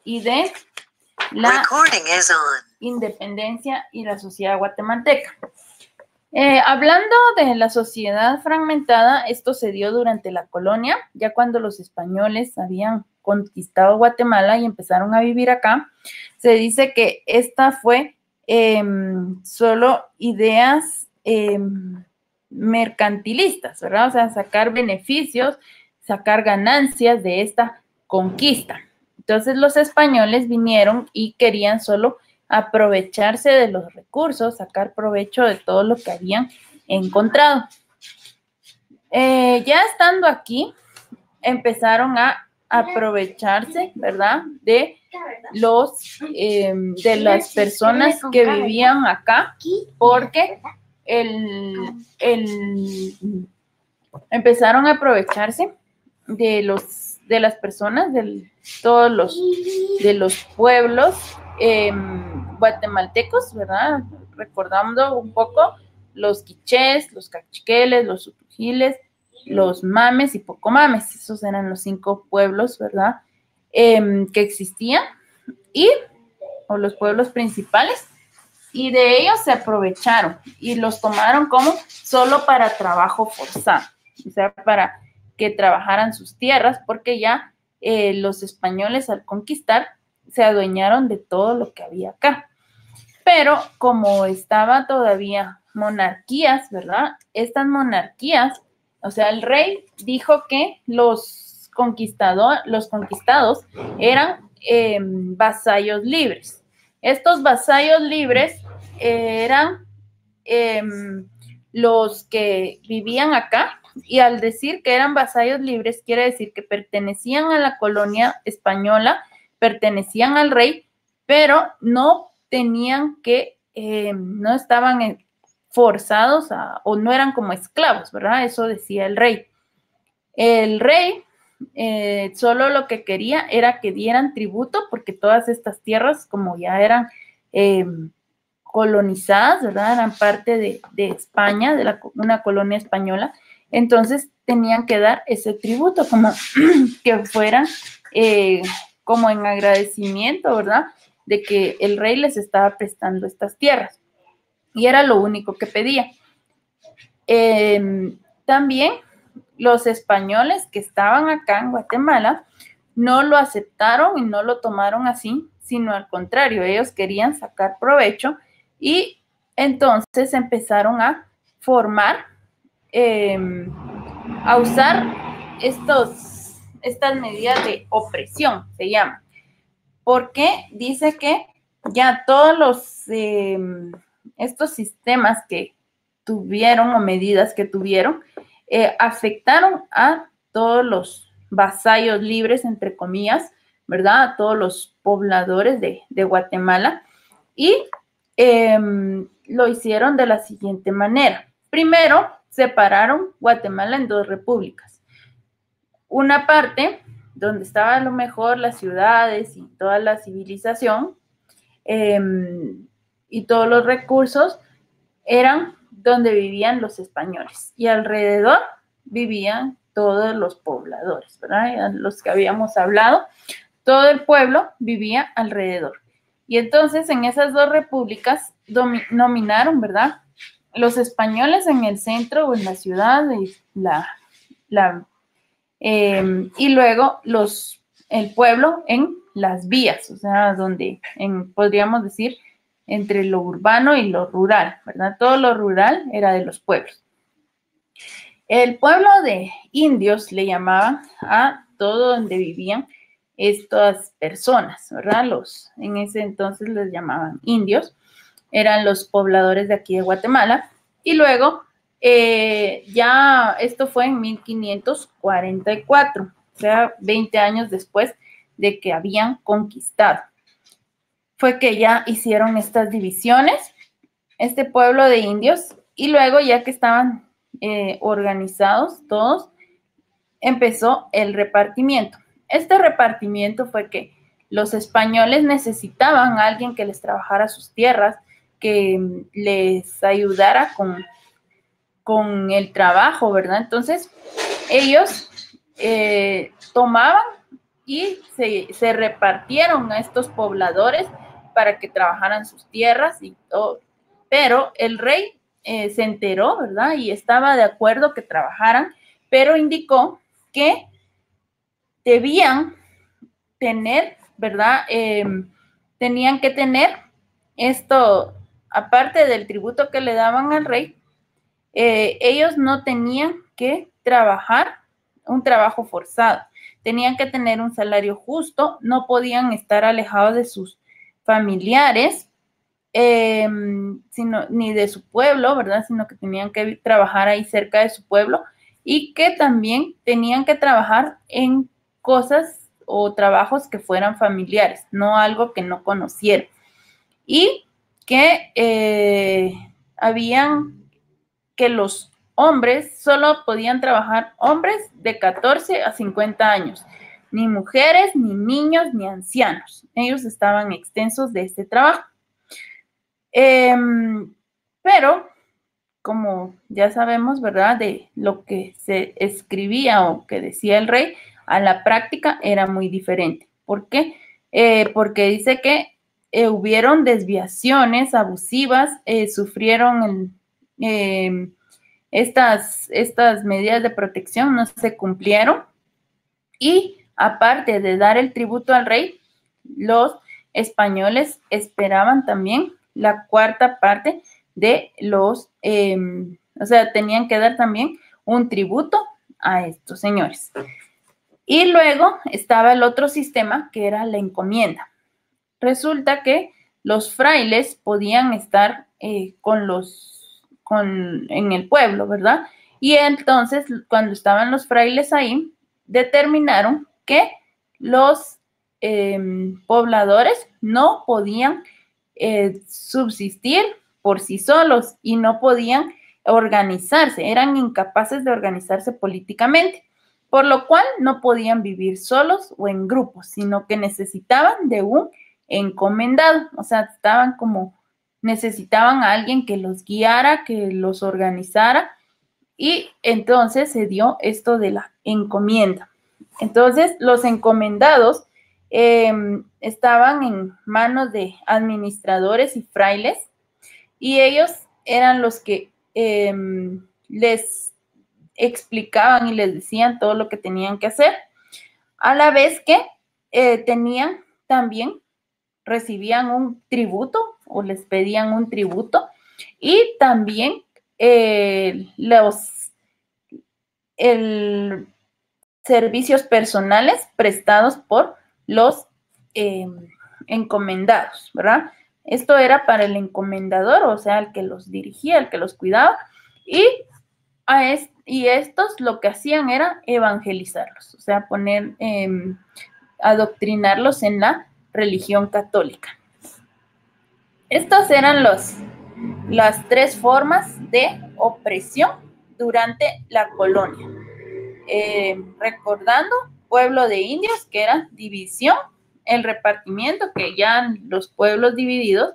y de la independencia y la sociedad guatemalteca. Hablando de la sociedad fragmentada, esto se dio durante la colonia, ya cuando los españoles habían conquistado Guatemala y empezaron a vivir acá. Se dice que esta fue solo ideas mercantilistas, ¿verdad? O sea, sacar beneficios, sacar ganancias de esta conquista. Entonces los españoles vinieron y querían solo aprovecharse de los recursos, sacar provecho de todo lo que habían encontrado. Ya estando aquí, empezaron a aprovecharse, ¿verdad? De las personas que vivían acá, porque empezaron a aprovecharse de las personas, de los pueblos guatemaltecos, ¿verdad? Recordando un poco los quichés, los cachiqueles, los utugiles, los mames y pocomames. Esos eran los 5 pueblos, ¿verdad? Que existían, o los pueblos principales, y de ellos se aprovecharon y los tomaron como solo para trabajo forzado, o sea, para que trabajaran sus tierras, porque ya los españoles al conquistar se adueñaron de todo lo que había acá. Pero como estaba todavía monarquías, ¿verdad? Estas monarquías, o sea, el rey dijo que los conquistados eran vasallos libres. Estos vasallos libres eran los que vivían acá, y al decir que eran vasallos libres, quiere decir que pertenecían a la colonia española, pertenecían al rey, pero no tenían que, no estaban forzados o no eran como esclavos, ¿verdad? Eso decía el rey. El rey solo lo que quería era que dieran tributo, porque todas estas tierras, como ya eran colonizadas, ¿verdad? Eran parte de España, de una colonia española, entonces tenían que dar ese tributo, como que fueran como en agradecimiento, ¿verdad? De que el rey les estaba prestando estas tierras. Y era lo único que pedía. También los españoles que estaban acá en Guatemala no lo aceptaron y no lo tomaron así, sino al contrario, ellos querían sacar provecho y entonces empezaron a formar, a usar estas medidas de opresión, se llaman, porque dice que ya todos estos sistemas que tuvieron o medidas que tuvieron afectaron a todos los vasallos libres, entre comillas, ¿verdad? A todos los pobladores de Guatemala, y lo hicieron de la siguiente manera. Primero, separaron Guatemala en 2 repúblicas. Una parte donde estaba a lo mejor las ciudades y toda la civilización y todos los recursos eran donde vivían los españoles, y alrededor vivían todos los pobladores, ¿verdad? Los que habíamos hablado, todo el pueblo vivía alrededor. Y entonces en esas 2 repúblicas nominaron, ¿verdad? Los españoles en el centro o en la ciudad, y luego el pueblo en las vías, o sea, donde podríamos decir entre lo urbano y lo rural, ¿verdad? Todo lo rural era de los pueblos. El pueblo de indios le llamaban a todo donde vivían estas personas, ¿verdad? En ese entonces les llamaban indios, eran los pobladores de aquí de Guatemala, y luego ya esto fue en 1544, o sea, 20 años después de que habían conquistado. Fue que ya hicieron estas divisiones, este pueblo de indios, y luego ya que estaban organizados todos, empezó el repartimiento. Este repartimiento fue que los españoles necesitaban a alguien que les trabajara sus tierras, que les ayudara con el trabajo, ¿verdad? Entonces, ellos tomaban y se repartieron a estos pobladores para que trabajaran sus tierras y todo. Pero el rey se enteró, ¿verdad? Y estaba de acuerdo que trabajaran, pero indicó que debían tener, ¿verdad? Tenían que tener esto, aparte del tributo que le daban al rey, ellos no tenían que trabajar un trabajo forzado, tenían que tener un salario justo, no podían estar alejados de sus familiares, ni de su pueblo, ¿verdad? Sino que tenían que trabajar ahí cerca de su pueblo y que también tenían que trabajar en cosas o trabajos que fueran familiares, no algo que no conocieran. Y que que los hombres solo podían trabajar hombres de 14 a 50 años, ni mujeres, ni niños, ni ancianos. Ellos estaban exentos de este trabajo. Pero, como ya sabemos, ¿verdad? De lo que se escribía o que decía el rey, a la práctica era muy diferente. ¿Por qué? Porque dice que hubieron desviaciones abusivas, sufrieron estas medidas de protección, no se cumplieron. Y aparte de dar el tributo al rey, los españoles esperaban también la cuarta parte de o sea, tenían que dar también un tributo a estos señores. Y luego estaba el otro sistema que era la encomienda. Resulta que los frailes podían estar en el pueblo, ¿verdad? Y entonces, cuando estaban los frailes ahí, determinaron que los pobladores no podían subsistir por sí solos y no podían organizarse, eran incapaces de organizarse políticamente, por lo cual no podían vivir solos o en grupos, sino que necesitaban de un encomendado, o sea, necesitaban a alguien que los guiara, que los organizara, y entonces se dio esto de la encomienda. Entonces, los encomendados estaban en manos de administradores y frailes, y ellos eran los que les explicaban y les decían todo lo que tenían que hacer, a la vez que recibían un tributo o les pedían un tributo, y también los servicios personales prestados por los encomendados, ¿verdad? Esto era para el encomendador, o sea, el que los dirigía, el que los cuidaba, y estos lo que hacían era evangelizarlos, o sea, adoctrinarlos en la religión católica. Estas eran las tres formas de opresión durante la colonia. Recordando, pueblo de indios, que era división, el repartimiento, que ya los pueblos divididos,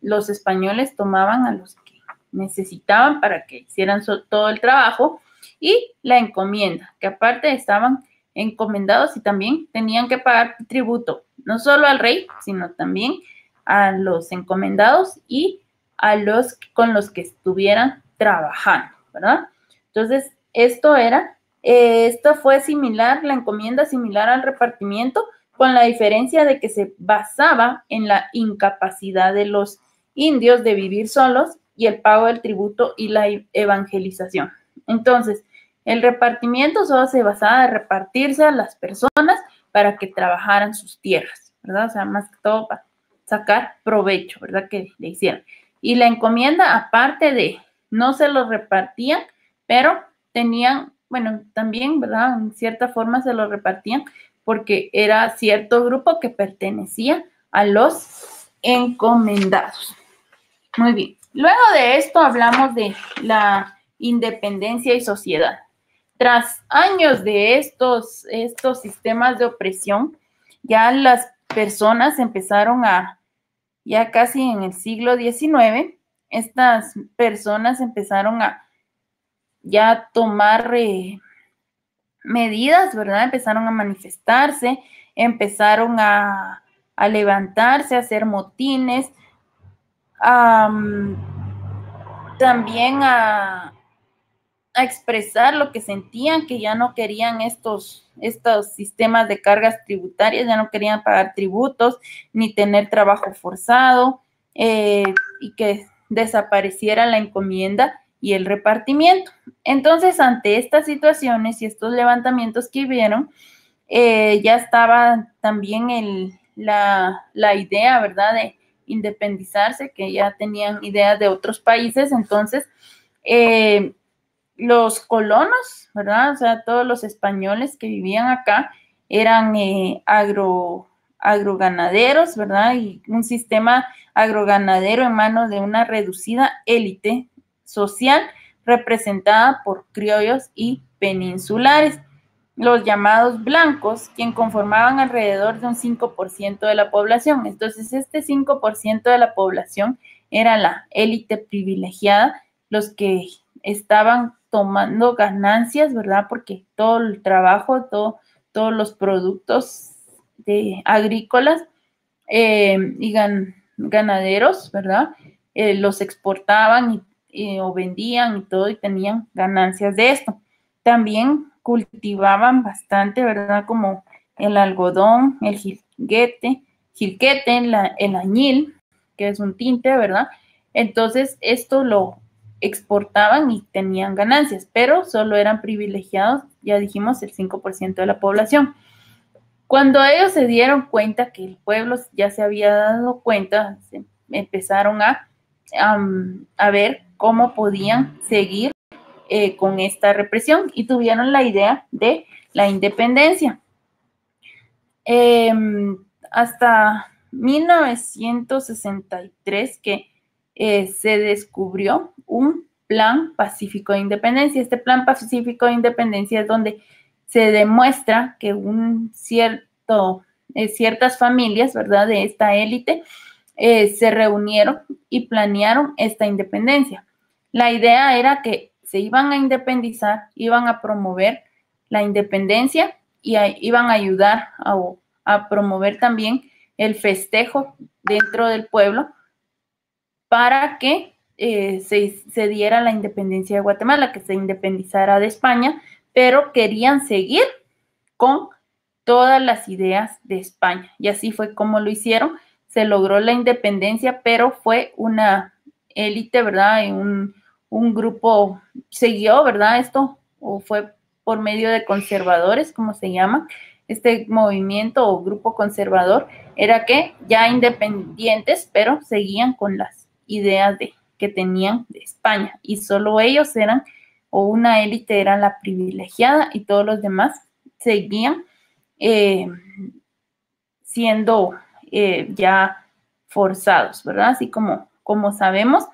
los españoles tomaban a los que necesitaban para que hicieran todo el trabajo, y la encomienda, que aparte estaban encomendados y también tenían que pagar tributo, no solo al rey, sino también a los encomendados y a los con los que estuvieran trabajando, ¿verdad? Entonces, esto fue similar, la encomienda similar al repartimiento, con la diferencia de que se basaba en la incapacidad de los indios de vivir solos y el pago del tributo y la evangelización. Entonces, el repartimiento solo se basaba en repartirse a las personas para que trabajaran sus tierras, ¿verdad? O sea, más que todo para sacar provecho, ¿verdad? Que le hicieran. Y la encomienda, aparte de no se los repartían, pero tenían, bueno, también, ¿verdad? En cierta forma se los repartían porque era cierto grupo que pertenecía a los encomendados. Muy bien. Luego de esto hablamos de la independencia y sociedad. Tras años de estos sistemas de opresión, ya las personas empezaron ya casi en el siglo XIX, estas personas empezaron a ya tomar medidas, ¿verdad? Empezaron a manifestarse, empezaron a levantarse, a hacer motines, también a expresar lo que sentían, que ya no querían estos sistemas de cargas tributarias, ya no querían pagar tributos, ni tener trabajo forzado, y que desapareciera la encomienda y el repartimiento. Entonces, ante estas situaciones y estos levantamientos que hubieron, ya estaba también la idea, ¿verdad?, de independizarse, que ya tenían ideas de otros países. Entonces, los colonos, ¿verdad? O sea, todos los españoles que vivían acá eran agroganaderos, ¿verdad? Y un sistema agroganadero en manos de una reducida élite social representada por criollos y peninsulares, los llamados blancos, quien conformaban alrededor de un 5% de la población. Entonces, este 5% de la población era la élite privilegiada, los que estaban tomando ganancias, ¿verdad? Porque todo el trabajo, todos los productos agrícolas y ganaderos, ¿verdad? Los exportaban o vendían y todo, y tenían ganancias de esto. También cultivaban bastante, ¿verdad? Como el algodón, el jilguete, el añil, que es un tinte, ¿verdad? Entonces, esto lo exportaban y tenían ganancias, pero solo eran privilegiados, ya dijimos, el 5% de la población. Cuando ellos se dieron cuenta que el pueblo ya se había dado cuenta, empezaron a ver cómo podían seguir con esta represión, y tuvieron la idea de la independencia. Hasta 1963 que se descubrió un plan pacífico de independencia. Este plan pacífico de independencia es donde se demuestra que ciertas familias, ¿verdad?, de esta élite se reunieron y planearon esta independencia. La idea era que se iban a independizar, iban a promover la independencia y iban a ayudar a promover también el festejo dentro del pueblo para que se diera la independencia de Guatemala, que se independizara de España, pero querían seguir con todas las ideas de España. Y así fue como lo hicieron. Se logró la independencia, pero fue una élite, ¿verdad? Y un grupo siguió, ¿verdad? Esto, o fue por medio de conservadores, como se llama, este movimiento o grupo conservador, era que ya independientes, pero seguían con las ideas que tenían de España, y solo ellos eran, o una élite era la privilegiada, y todos los demás seguían siendo ya forzados, ¿verdad? Así como sabemos.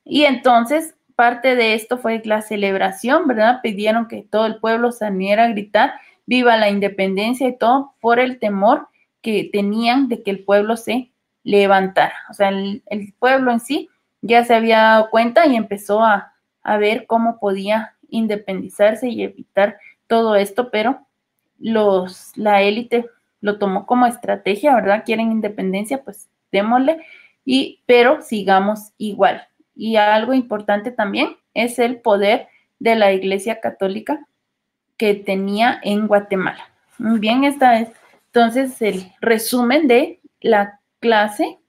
Y entonces, parte de esto fue la celebración, ¿verdad? Pidieron que todo el pueblo saliera a gritar viva la independencia y todo, por el temor que tenían de que el pueblo se levantara. O sea, el pueblo en sí ya se había dado cuenta y empezó a ver cómo podía independizarse y evitar todo esto, pero la élite lo tomó como estrategia, ¿verdad? Quieren independencia, pues démosle, pero sigamos igual. Y algo importante también es el poder de la Iglesia Católica que tenía en Guatemala. Muy bien, esta es entonces el resumen de la clase